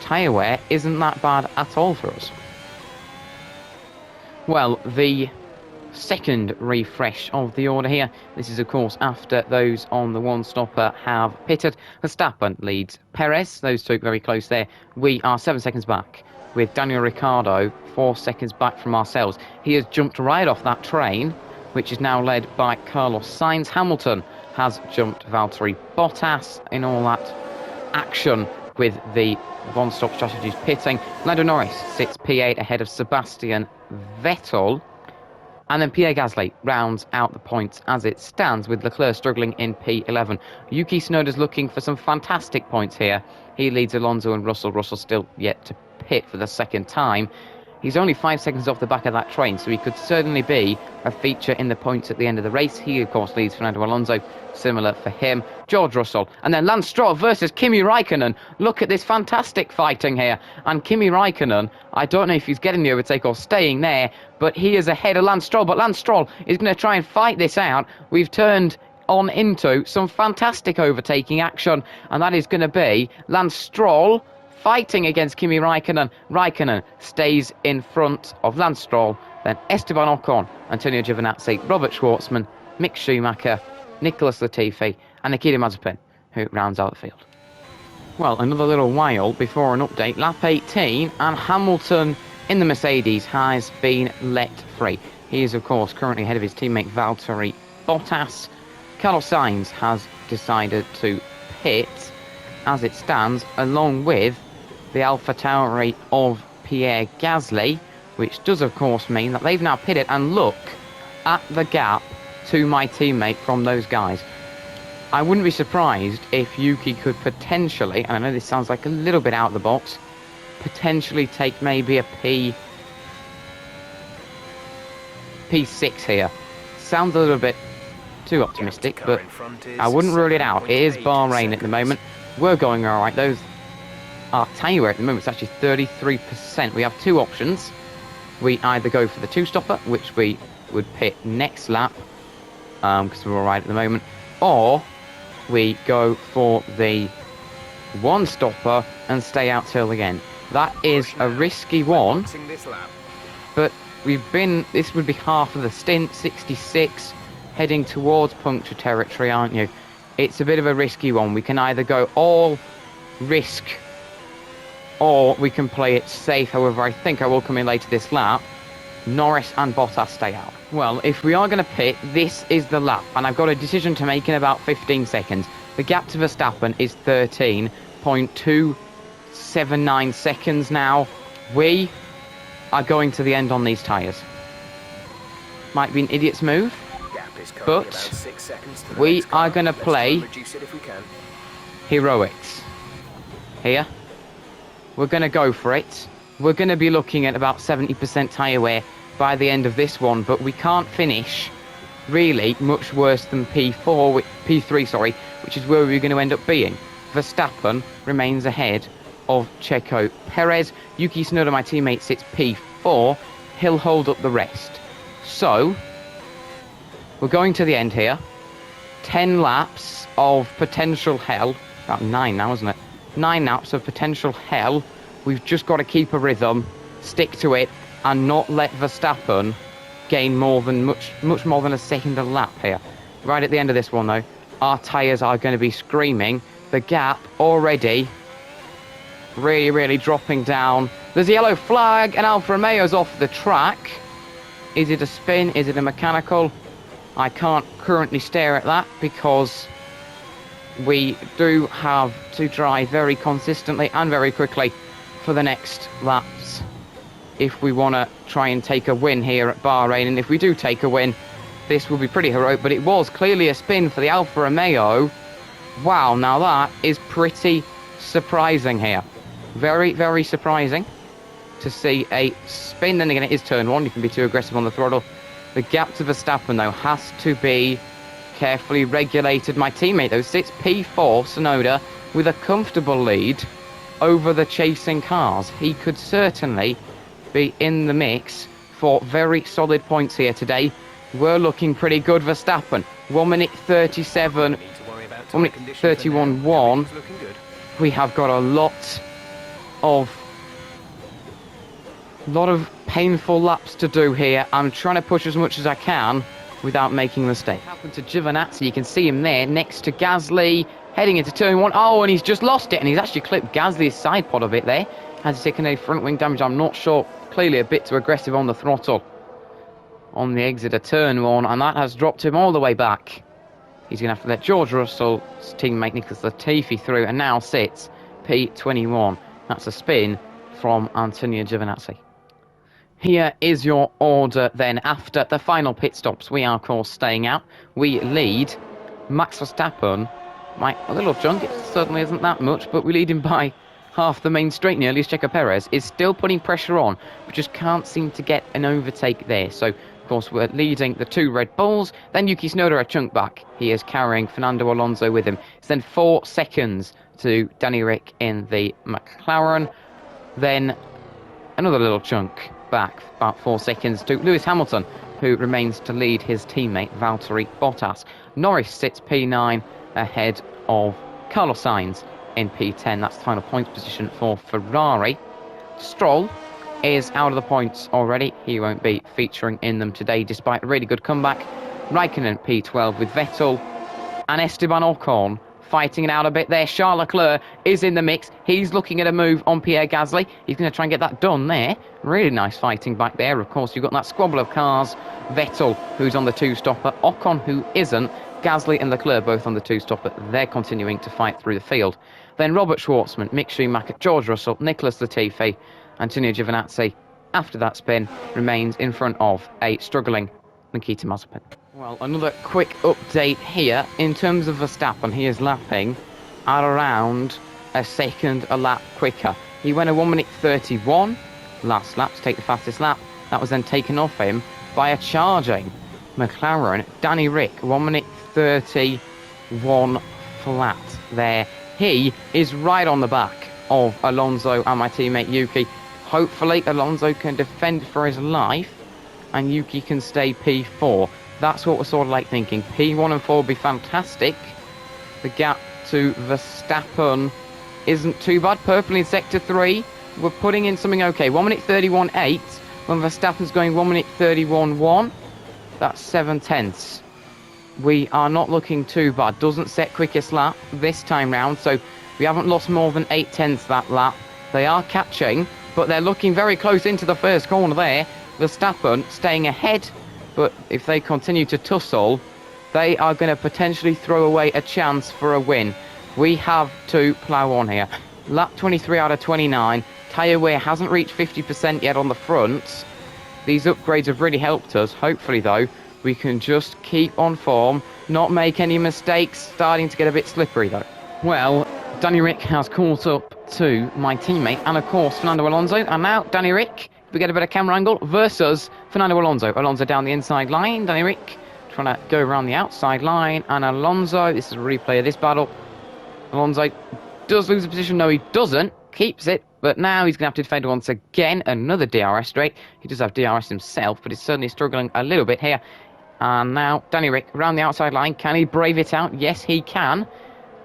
tyre wear isn't that bad at all for us. Well, the second refresh of the order here. This is of course after those on the one stopper have pitted. Verstappen leads Perez, those two very close there. We are 7 seconds back with Daniel Ricciardo 4 seconds back from ourselves. He has jumped right off that train, which is now led by Carlos Sainz. Hamilton has jumped Valtteri Bottas in all that action with the one-stop strategies pitting. Lando Norris sits P8 ahead of Sebastian Vettel. And then Pierre Gasly rounds out the points as it stands, with Leclerc struggling in P11. Yuki Tsunoda's looking for some fantastic points here. He leads Alonso and Russell. Russell still yet to pit for the second time. He's only 5 seconds off the back of that train, so he could certainly be a feature in the points at the end of the race. He, of course, leads Fernando Alonso. Similar for him. George Russell. And then Lance Stroll versus Kimi Raikkonen. Look at this fantastic fighting here. And Kimi Raikkonen, I don't know if he's getting the overtake or staying there, but he is ahead of Lance Stroll. But Lance Stroll is going to try and fight this out. We've turned on into some fantastic overtaking action, and that is going to be Lance Stroll fighting against Kimi Raikkonen. Raikkonen stays in front of Lance Stroll, then Esteban Ocon, Antonio Giovinazzi, Robert Schwartzman, Mick Schumacher, Nicholas Latifi and Nikita Mazepin, who rounds out the field. Well, another little while before an update. Lap 18 and Hamilton in the Mercedes has been let free. He is, of course, currently ahead of his teammate Valtteri Bottas. Carlos Sainz has decided to pit as it stands, along with the AlphaTauri of Pierre Gasly, which does, of course, mean that they've now pitted, and look at the gap to my teammate from those guys. I wouldn't be surprised if Yuki could potentially, and I know this sounds like a little bit out of the box, potentially take maybe a P6 here. Sounds a little bit too optimistic, but I wouldn't rule it out. It is Bahrain at the moment. We're going alright. Those are, tell you where at the moment, it's actually 33%. We have two options. We either go for the two-stopper, which we would pit next lap, because we're alright at the moment, or we go for the one-stopper and stay out till the end. That is a risky one, but this would be half of the stint, 66, heading towards puncture territory, aren't you? It's a bit of a risky one. We can either go all risk, or we can play it safe. However, I think I will come in later this lap. Norris and Bottas stay out. Well, if we are going to pit, this is the lap, and I've got a decision to make in about 15 seconds. The gap to Verstappen is 13.279 seconds now. We are going to the end on these tyres. Might be an idiot's move, but we are going to play heroics here. We're going to go for it. We're going to be looking at about 70% tyre wear by the end of this one, but we can't finish really much worse than P3, sorry, which is where we're going to end up being. Verstappen remains ahead of Checo Perez. Yuki Tsunoda, my teammate, sits P4. He'll hold up the rest. So we're going to the end here. 10 laps of potential hell. About 9 now, isn't it? 9 laps of potential hell. We've just got to keep a rhythm, stick to it, and not let Verstappen gain much more than a second a lap here. Right at the end of this one, though, our tyres are going to be screaming. The gap already really dropping down. There's a yellow flag, and Alfa Romeo's off the track. Is it a spin? Is it a mechanical? I can't currently stare at that because we do have to drive very consistently and very quickly for the next laps if we want to try and take a win here at Bahrain. And if we do take a win, this will be pretty heroic, but it was clearly a spin for the Alfa Romeo. Wow, now that is pretty surprising here. Very surprising to see a spin. Then again, it is turn 1, you can be too aggressive on the throttle. The gap to Verstappen, though, has to be carefully regulated. My teammate, though, sits P4, Tsunoda, with a comfortable lead over the chasing cars. He could certainly be in the mix for very solid points here today. We're looking pretty good, Verstappen. 1 minute 37, 1 minute 31.1. We have got a lot of painful laps to do here. I'm trying to push as much as I can without making a mistake. Happened to Giovinazzi, you can see him there next to Gasly, heading into turn 1. Oh, and he's just lost it, and he's actually clipped Gasly's side pod a bit there. Has taken a front wing damage, I'm not sure. Clearly a bit too aggressive on the throttle on the exit of turn 1, and that has dropped him all the way back. He's going to have to let George Russell's teammate Nicholas Latifi through, and now sits P21. That's a spin from Antonio Giovinazzi. Here is your order then. After the final pit stops, we are, of course, staying out. We lead Max Verstappen by a little chunk. It certainly isn't that much, but we lead him by half the main straight nearly, as Checo Perez is still putting pressure on, but just can't seem to get an overtake there. So, of course, we're leading the 2 Red Bulls. Then Yuki Tsunoda a chunk back. He is carrying Fernando Alonso with him. It's then 4 seconds to Danny Rick in the McLaren. Then another little chunk back, about 4 seconds, to Lewis Hamilton, who remains to lead his teammate Valtteri Bottas. Norris sits P9 ahead of Carlos Sainz in P10. That's the final points position for Ferrari. Stroll is out of the points already. He won't be featuring in them today despite a really good comeback. Raikkonen P12 with Vettel, and Esteban Ocon fighting it out a bit there. Charles Leclerc is in the mix. He's looking at a move on Pierre Gasly. He's going to try and get that done there. Really nice fighting back there. Of course, you've got that squabble of cars. Vettel, who's on the two-stopper. Ocon, who isn't. Gasly and Leclerc both on the two-stopper. They're continuing to fight through the field. Then Robert Schwartzman, Mick Schumacher, George Russell, Nicholas Latifi, Antonio Giovinazzi, after that spin, remains in front of a struggling Nikita Mazepin. Well, another quick update here. In terms of Verstappen, he is lapping at around a second a lap quicker. He went a 1 minute 31 last lap to take the fastest lap. That was then taken off him by a charging McLaren. Danny Rick, 1 minute 31 flat there. He is right on the back of Alonso and my teammate Yuki. Hopefully Alonso can defend for his life and Yuki can stay P4. That's what we're sort of like thinking. P1 and 4 would be fantastic. The gap to Verstappen isn't too bad. Purple in sector 3. We're putting in something okay. 1 minute 31.8 when Verstappen's going 1 minute 31.1. That's 7 tenths. We are not looking too bad. Doesn't set quickest lap this time round, so we haven't lost more than 8 tenths that lap. They are catching, but they're looking very close into the first corner there. Verstappen staying ahead, but if they continue to tussle, they are going to potentially throw away a chance for a win. We have to plough on here. Lap 23 out of 29. Tyre wear hasn't reached 50% yet on the front. These upgrades have really helped us. Hopefully, though, we can just keep on form, not make any mistakes. Starting to get a bit slippery, though. Well, Danny Rick has caught up to my teammate and, of course, Fernando Alonso. And now, Danny Rick, we get a better camera angle, versus Fernando Alonso. Alonso down the inside line. Danny Rick trying to go around the outside line. And Alonso, this is a replay of this battle. Alonso does lose a position. No, he doesn't. Keeps it. But now he's going to have to defend once again. Another DRS straight. He does have DRS himself, but he's certainly struggling a little bit here. And now, Danny Rick around the outside line. Can he brave it out? Yes, he can.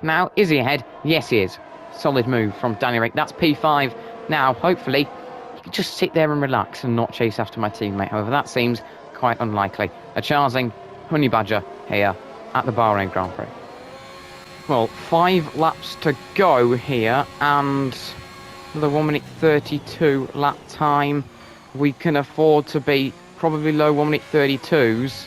Now, is he ahead? Yes, he is. Solid move from Danny Rick. That's P5. Now, hopefully, he can just sit there and relax and not chase after my teammate. However, that seems quite unlikely. A charging Honey Badger here at the Bahrain Grand Prix. Well, 5 laps to go here, and the 1 minute 32 lap time. We can afford to be probably low 1 minute 32s.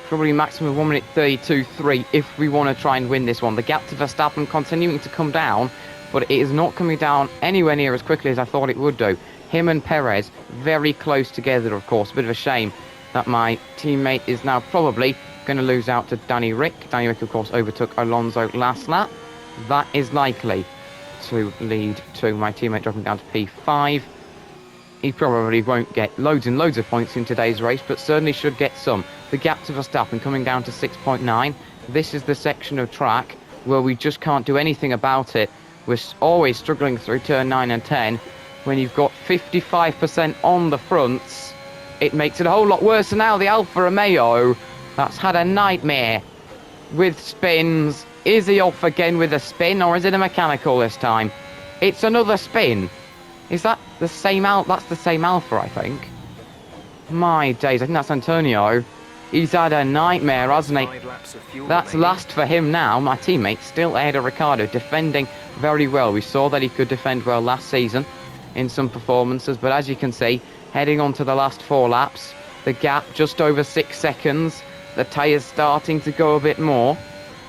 Probably maximum 1 minute 32.3 if we want to try and win this one. The gap to Verstappen continuing to come down, but it is not coming down anywhere near as quickly as I thought it would do. Him and Perez very close together, of course. A bit of a shame that my teammate is now probably going to lose out to Danny Rick. Danny Rick, of course, overtook Alonso last lap. That is likely to lead to my teammate dropping down to P5. He probably won't get loads and loads of points in today's race, but certainly should get some. The gap to Verstappen coming down to 6.9. This is the section of track where we just can't do anything about it. We're always struggling through turn 9 and 10. When you've got 55% on the fronts, it makes it a whole lot worse. And now the Alfa Romeo, that's had a nightmare with spins. Is he off again with a spin, or is it a mechanical this time? It's another spin. Is that the same That's the same Alpha, I think. My days, I think that's Antonio. He's had a nightmare, hasn't he? That's last for him now. My teammate still ahead of Ricciardo, defending very well. We saw that he could defend well last season in some performances, but as you can see, heading on to the last 4 laps, the gap just over 6 seconds. The tyres starting to go a bit more.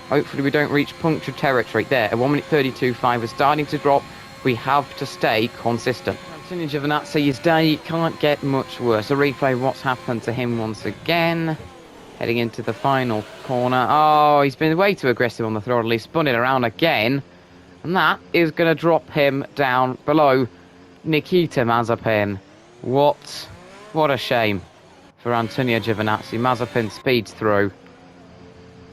Hopefully we don't reach puncture territory. There, a 1 minute 32.5 is starting to drop. We have to stay consistent. Antonio Giovinazzi, his day can't get much worse. A replay what's happened to him once again. Heading into the final corner. Oh, he's been way too aggressive on the throttle. He's spun it around again. And that is going to drop him down below Nikita Mazepin. What a shame for Antonio Giovinazzi. Mazepin speeds through.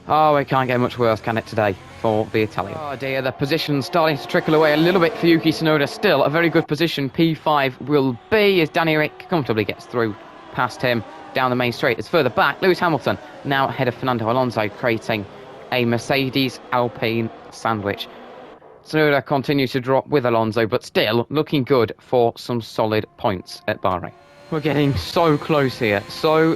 Oh, it can't get much worse, can it, today for the Italian? Oh dear, the position's starting to trickle away a little bit for Yuki Tsunoda. Still a very good position. P5 will be as Danny Rick comfortably gets through past him down the main straight. It's further back. Lewis Hamilton now ahead of Fernando Alonso, creating a Mercedes Alpine sandwich. Tsunoda continues to drop with Alonso, but still looking good for some solid points at Bahrain. We're getting so close here. So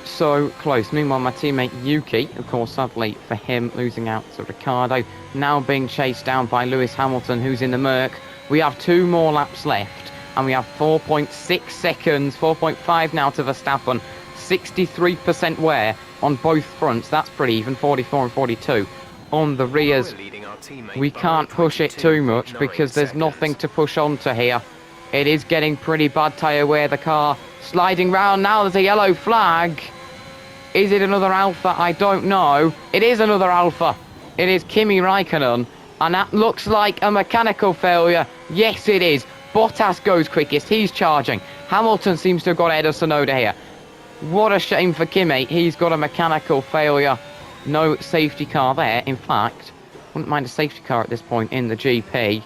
close. Meanwhile, my teammate Yuki, of course, sadly for him, losing out to Ricardo, now being chased down by Lewis Hamilton, who's in the murk. We have 2 more laps left, and we have 4.6 seconds, 4.5 now to Verstappen. 63% wear on both fronts. That's pretty even, 44 and 42. On the rears, we can't push it too much because there's nothing to push onto here. It is getting pretty bad tyre wear. The car sliding round now. There's a yellow flag. Is it another Alpha? I don't know. It is another Alpha. It is Kimi Raikkonen, and that looks like a mechanical failure. Yes, it is. Bottas goes quickest. He's charging. Hamilton seems to have got ahead of Tsunoda here. What a shame for Kimi. He's got a mechanical failure. No safety car there. In fact, wouldn't mind a safety car at this point in the GP.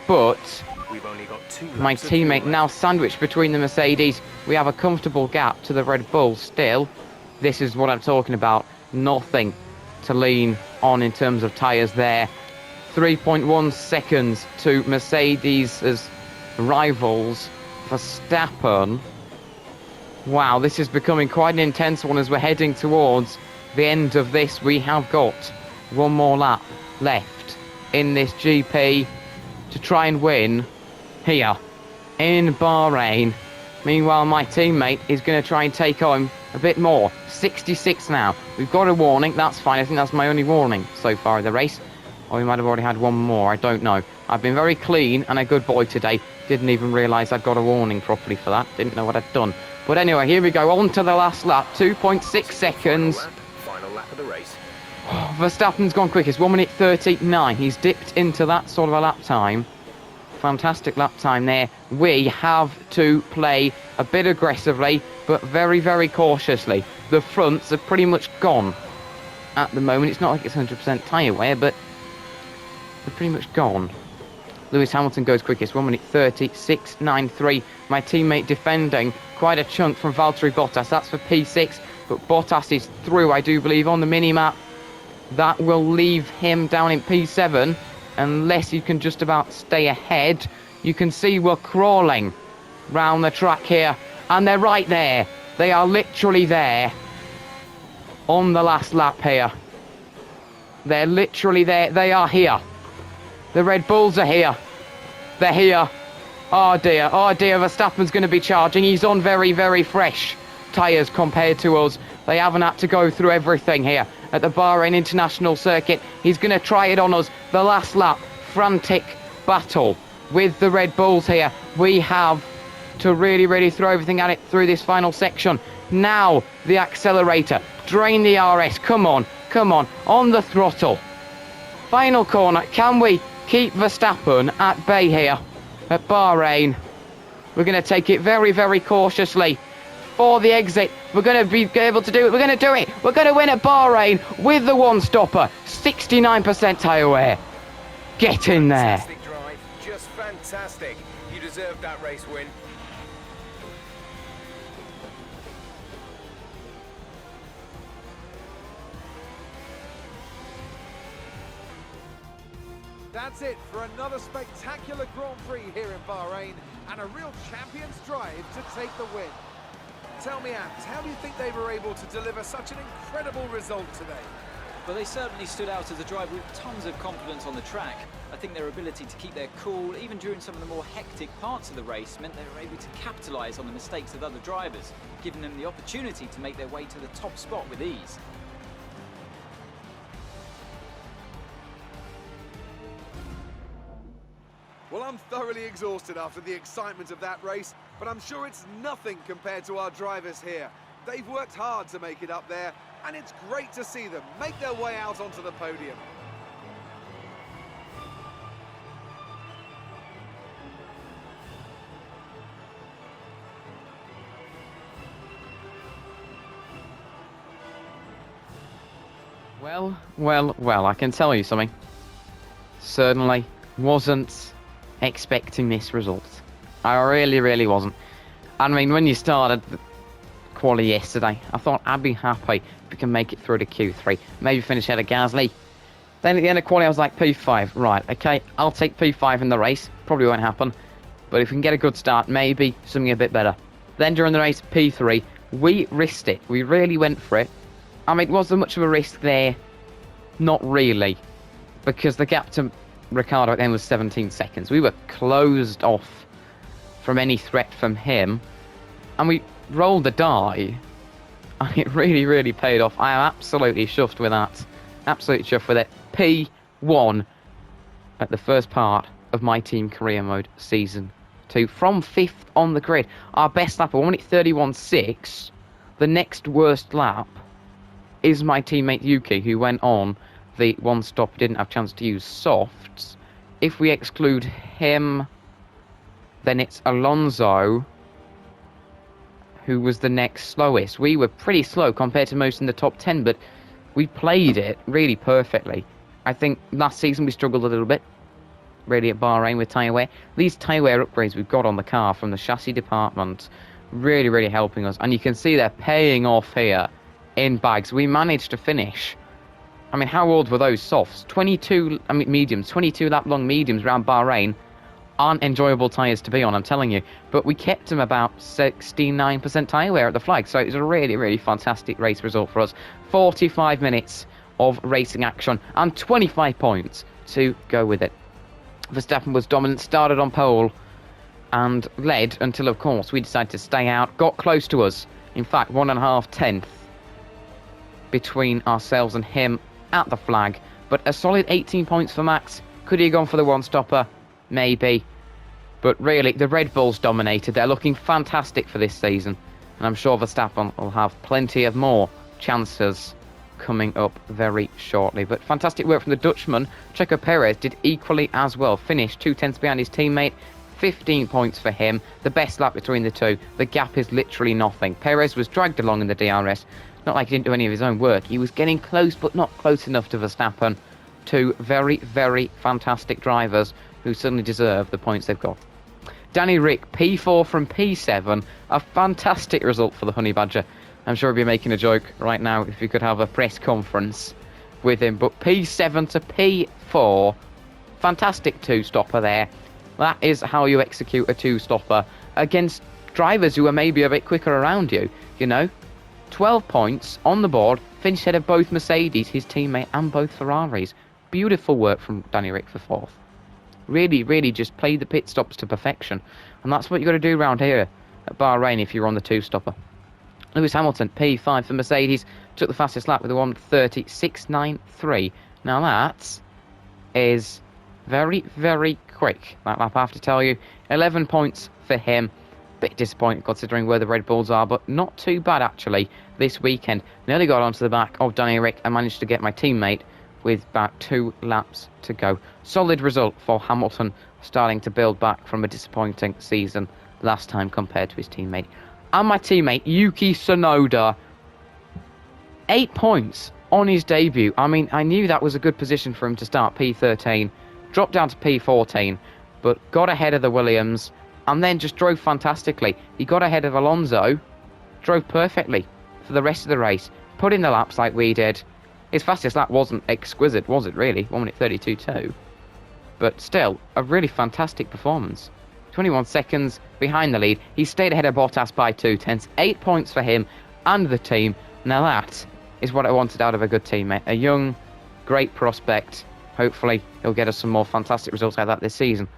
But We've only got 2 laps my teammate now sandwiched between the Mercedes. We have a comfortable gap to the Red Bull still. This is what I'm talking about. Nothing to lean on in terms of tyres there. 3.1 seconds to Mercedes as rivals. Verstappen. Wow, this is becoming quite an intense one as we're heading towards the end of this. We have got 1 more lap left in this GP to try and win here in Bahrain. Meanwhile, my teammate is going to try and take on a bit more. 66 now. We've got a warning. That's fine. I think that's my only warning so far in the race. Or we might have already had 1 more. I don't know. I've been very clean and a good boy today. Didn't even realise I'd got a warning properly for that. Didn't know what I'd done. But anyway, here we go. On to the last lap. 2.6 seconds. Final lap of the race. Verstappen's gone quickest. 1 minute 39. He's dipped into that sort of a lap time. Fantastic lap time there. We have to play a bit aggressively, but very, very cautiously. The fronts are pretty much gone at the moment. It's not like it's 100% tyre wear, but they're pretty much gone. Lewis Hamilton goes quickest, 1 minute 36.93. My teammate defending quite a chunk from Valtteri Bottas. That's for P6, but Bottas is through, I do believe, on the mini-map. That will leave him down in P7, unless you can just about stay ahead. You can see we're crawling round the track here, and they're right there. They are literally there on the last lap here. They're literally there. They are here. The Red Bulls are here. They're here. Oh dear, Verstappen's going to be charging. He's on very, very fresh tyres compared to us. They haven't had to go through everything here at the Bahrain International Circuit. He's going to try it on us. The last lap, frantic battle with the Red Bulls here. We have to really, really throw everything at it through this final section. Now, the accelerator. Drain the RS. Come on, on the throttle. Final corner. Can we keep Verstappen at bay here at Bahrain? We're going to take it very, very cautiously for the exit. We're going to be able to do it. We're going to do it. We're going to win at Bahrain with the one-stopper. 69% tyre wear. Get in there. Fantastic drive. Just fantastic. You deserved that race win. That's it for another spectacular Grand Prix here in Bahrain, and a real champion's drive to take the win. Tell me, Ant, how do you think they were able to deliver such an incredible result today? Well, they certainly stood out as a drive with tons of confidence on the track. I think their ability to keep their cool, even during some of the more hectic parts of the race, meant they were able to capitalise on the mistakes of other drivers, giving them the opportunity to make their way to the top spot with ease. Well, I'm thoroughly exhausted after the excitement of that race, but I'm sure it's nothing compared to our drivers here. They've worked hard to make it up there, and it's great to see them make their way out onto the podium. Well, I can tell you something. Certainly wasn't expecting this result. I really wasn't. I mean, when you started the quali yesterday, I thought I'd be happy if we can make it through to Q3, maybe finish ahead of Gasly. Then at the end of quali I was like, P5, right, okay, I'll take P5 in the race. Probably won't happen, but if we can get a good start, maybe something a bit better. Then during the race, P3, we risked it. We really went for it. I mean, was there much of a risk there? Not really. Because the gap to Ricciardo at the end was 17 seconds. We were closed off from any threat from him. And we rolled the die. And it really, really paid off. I am absolutely chuffed with that. Absolutely chuffed with it. P1 at the first part of my Team Career Mode Season 2. From 5th on the grid. Our best lap, I won it 31.6. The next worst lap is my teammate Yuki, who went on the one stop, didn't have a chance to use softs. If we exclude him, then it's Alonso who was the next slowest. We were pretty slow compared to most in the top 10, but we played it really perfectly. I think last season we struggled a little bit, really, at Bahrain with tyre wear. These tyre wear upgrades we've got on the car from the chassis department, really, really helping us. And you can see they're paying off here in bags. We managed to finish. I mean, how old were those softs? 22 lap long mediums around Bahrain aren't enjoyable tyres to be on, I'm telling you. But we kept them about 69% tyre wear at the flag. So it was a really, really fantastic race result for us. 45 minutes of racing action and 25 points to go with it. Verstappen was dominant, started on pole and led until, of course, we decided to stay out. Got close to us. In fact, 1.5 tenths between ourselves and him at the flag. But a solid 18 points for Max. Could he have gone for the one-stopper? Maybe. But really, the Red Bulls dominated. They're looking fantastic for this season. And I'm sure Verstappen will have plenty of more chances coming up very shortly. But fantastic work from the Dutchman. Checo Perez did equally as well. Finished 2 tenths behind his teammate. 15 points for him. The best lap between the two. The gap is literally nothing. Perez was dragged along in the DRS. Not like he didn't do any of his own work. He was getting close, but not close enough to Verstappen. Two very, very fantastic drivers who certainly deserve the points they've got. Danny Rick, P4 from P7. A fantastic result for the Honey Badger. I'm sure he'd be making a joke right now if we could have a press conference with him. But P7 to P4. Fantastic two-stopper there. That is how you execute a two-stopper against drivers who are maybe a bit quicker around you, you know. 12 points on the board, finished ahead of both Mercedes, his teammate, and both Ferraris. Beautiful work from Danny Rick for 4th. Really, really just played the pit stops to perfection. And that's what you've got to do around here at Bahrain if you're on the two-stopper. Lewis Hamilton, P5 for Mercedes, took the fastest lap with a 1:36.93. Now that is very, very quick, that lap, I have to tell you. 11 points for him. Bit disappointed considering where the Red Bulls are, but not too bad actually this weekend. Nearly got onto the back of Danny Rick and managed to get my teammate with about 2 laps to go. Solid result for Hamilton, starting to build back from a disappointing season last time compared to his teammate. And my teammate, Yuki Tsunoda, 8 points on his debut. I mean, I knew that was a good position for him to start, P13, dropped down to P14, but got ahead of the Williams, and then just drove fantastically. He got ahead of Alonso, drove perfectly for the rest of the race, put in the laps like we did. His fastest lap wasn't exquisite, was it really? 1:32.2. But still, a really fantastic performance. 21 seconds behind the lead. He stayed ahead of Bottas by 2 tenths. 8 points for him and the team. Now that is what I wanted out of a good teammate. A young, great prospect. Hopefully he'll get us some more fantastic results out of that this season.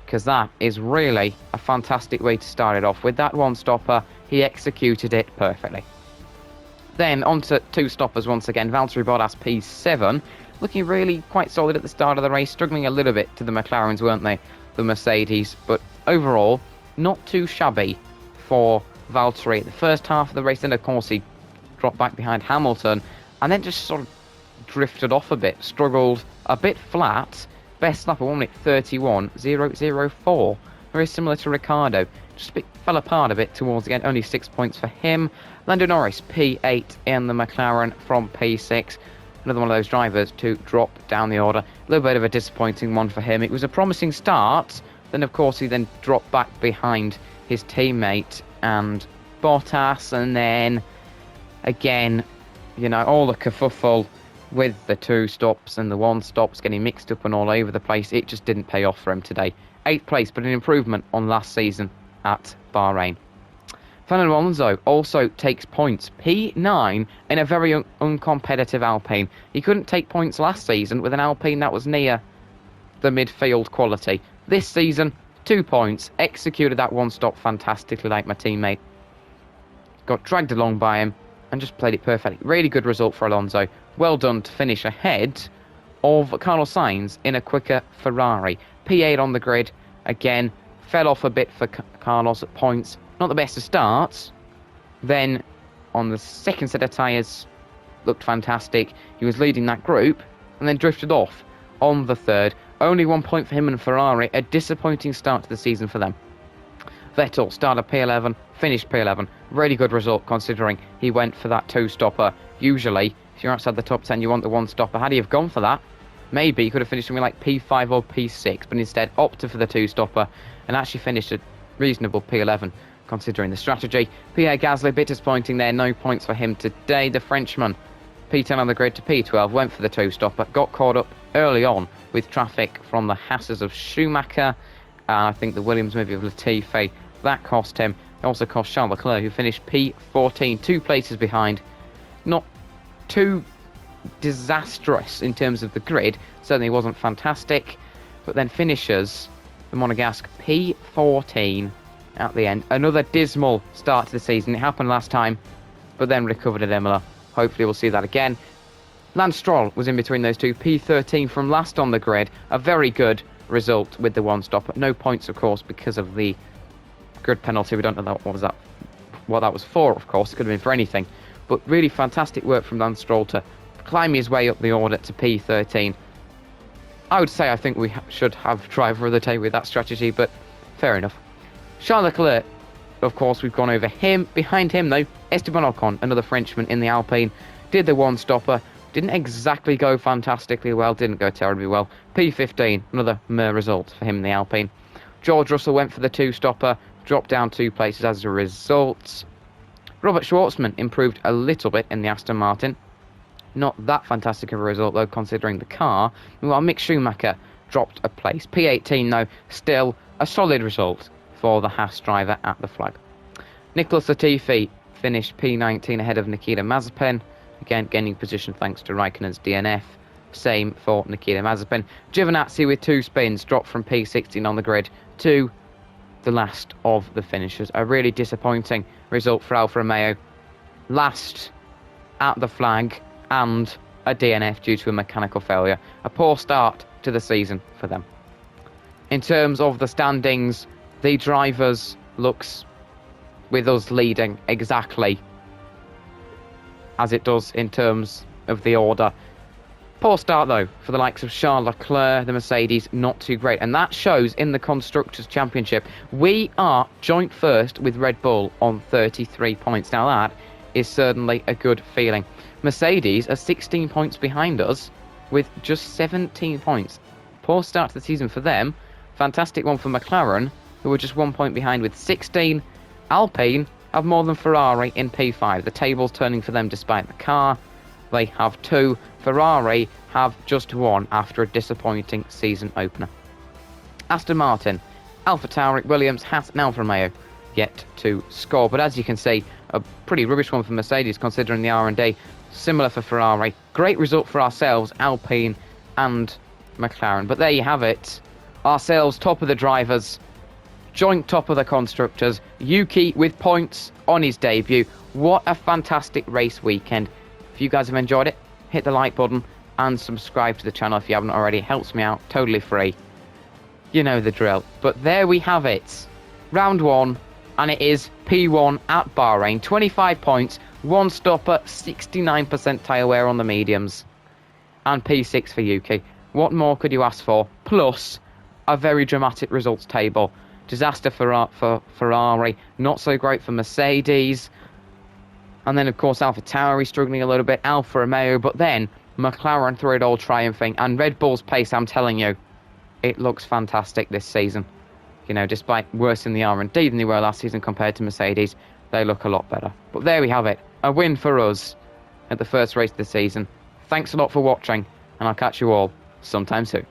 Because that is really a fantastic way to start it off. With that one stopper, he executed it perfectly. Then on to two stoppers once again. Valtteri Bottas, P7. Looking really quite solid at the start of the race. Struggling a little bit to the McLarens, weren't they? The Mercedes. But overall, not too shabby for Valtteri. The first half of the race, then of course he dropped back behind Hamilton. And then just sort of drifted off a bit. Struggled a bit flat. Best lap of 1:31.004. Very similar to Ricciardo. Just a bit fell apart a bit towards the end. Only 6 points for him. Lando Norris, P8 in the McLaren from P6. Another one of those drivers to drop down the order. A little bit of a disappointing one for him. It was a promising start. Then, of course, he then dropped back behind his teammate and Bottas. And then, again, you know, all the kerfuffle with the two stops and the one stops getting mixed up and all over the place. It just didn't pay off for him today. 8th place, but an improvement on last season at Bahrain. Fernando Alonso also takes points, P9, in a very uncompetitive Alpine. He couldn't take points last season with an Alpine that was near the midfield quality. This season, 2 points, executed that one stop fantastically like my teammate. Got dragged along by him and just played it perfectly. Really good result for Alonso. Well done to finish ahead of Carlos Sainz in a quicker Ferrari. P8 on the grid, again, fell off a bit for Carlos at points. Not the best of starts. Then, on the second set of tyres, looked fantastic. He was leading that group, and then drifted off on the third. Only 1 point for him and Ferrari. A disappointing start to the season for them. Vettel started P11, finished P11. Really good result considering he went for that 2-stopper. Usually, if you're outside the top 10, you want the 1-stopper. Had he have gone for that, maybe he could have finished something like P5 or P6, but instead opted for the 2-stopper and actually finished a reasonable P11. Considering the strategy. Pierre Gasly, a bit disappointing there, no points for him today. The Frenchman, P10 on the grid to P12, went for the 2-stopper, got caught up early on with traffic from the Hasses of Schumacher, and I think the Williams maybe of Latifi. That cost him. It also cost Charles Leclerc, who finished P14, 2 places behind. Not too disastrous in terms of the grid, certainly wasn't fantastic, but then finishes the Monegasque P14 at the end. Another dismal start to the season. It happened last time, but then recovered at Imola. Hopefully we'll see that again. Lance Stroll was in between those two. P13 from last on the grid. A very good result with the 1-stopper. No points, of course, because of the grid penalty. We don't know what that was for, of course. It could have been for anything. But really fantastic work from Lance Stroll to climb his way up the order to P13. I would say I think we should have driver of the day with that strategy, but fair enough. Charles Leclerc, of course, we've gone over him. Behind him, though, Esteban Ocon, another Frenchman in the Alpine, did the 1-stopper. Didn't exactly go fantastically well, didn't go terribly well. P15, another mere result for him in the Alpine. George Russell went for the 2-stopper, dropped down 2 places as a result. Robert Schwartzman improved a little bit in the Aston Martin. Not that fantastic of a result, though, considering the car. Meanwhile, Mick Schumacher dropped a place. P18, though, still a solid result for the Haas driver at the flag. Nicholas Latifi finished P19 ahead of Nikita Mazepin, again gaining position thanks to Raikkonen's DNF. Same for Nikita Mazepin. Giovinazzi with 2 spins dropped from P16 on the grid to the last of the finishers. A really disappointing result for Alfa Romeo. Last at the flag and a DNF due to a mechanical failure. A poor start to the season for them. In terms of the standings, the drivers looks with us leading exactly as it does in terms of the order. Poor start though for the likes of Charles Leclerc, the Mercedes, not too great, and that shows in the Constructors' Championship. We are joint first with Red Bull on 33 points. Now that is certainly a good feeling. Mercedes are 16 points behind us with just 17 points. Poor start to the season for them. Fantastic one for McLaren, who were just 1 point behind with 16. Alpine have more than Ferrari in P5. The table's turning for them despite the car. They have 2. Ferrari have just 1 after a disappointing season opener. Aston Martin, AlphaTauri, Williams, Haas and Alfa Romeo yet to score. But as you can see, a pretty rubbish one for Mercedes considering the R&D. Similar for Ferrari. Great result for ourselves, Alpine and McLaren. But there you have it. Ourselves top of the drivers, joint top of the constructors. Yuki with points on his debut. What a fantastic race weekend. If you guys have enjoyed it, hit the like button and subscribe to the channel if you haven't already. It helps me out, totally free. You know the drill. But there we have it. Round 1, and it is P1 at Bahrain. 25 points, 1 stopper, 69% tyre wear on the mediums. And P6 for Yuki. What more could you ask for? Plus, a very dramatic results table. Disaster for Ferrari, not so great for Mercedes. And then, of course, AlphaTauri struggling a little bit, Alfa Romeo, but then McLaren through it all triumphing. And Red Bull's pace, I'm telling you, it looks fantastic this season. You know, despite worse in the R&D than they were last season compared to Mercedes, they look a lot better. But there we have it, a win for us at the first race of the season. Thanks a lot for watching, and I'll catch you all sometime soon.